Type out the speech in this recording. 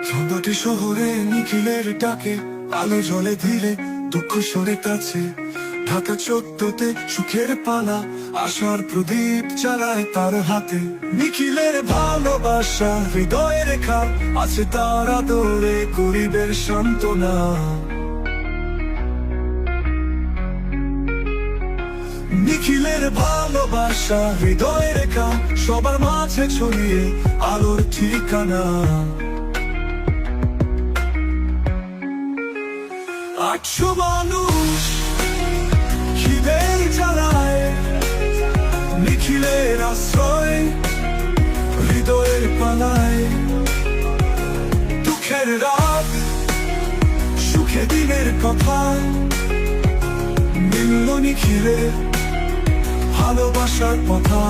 ধুন্দটি শহরে নিখিলের ডাকে আলো জ্বলে ধীরে, দুঃখ সরে কাছে। ঢাকা 14তে সুখের পালা, আশার প্রদীপ জ্বালায় তার হাতে। নিখিলের ভালোবাসা হৃদয়ে রেখা আছে, তার আদরে গরিবের সান্ত্বনা। নিখিলের ভালোবাসা হৃদয়ে রেখা, সবার মাঝে ছড়িয়ে আলোর ঠিকানা। 800 মানুষ খিদের জ্বালায়, নিখিলের আশ্রয় হৃদয়ের পালায়। দুঃখের রাত, সুখে দিনের কথা, মিলল নিখিলের ভালোবাসার কথা।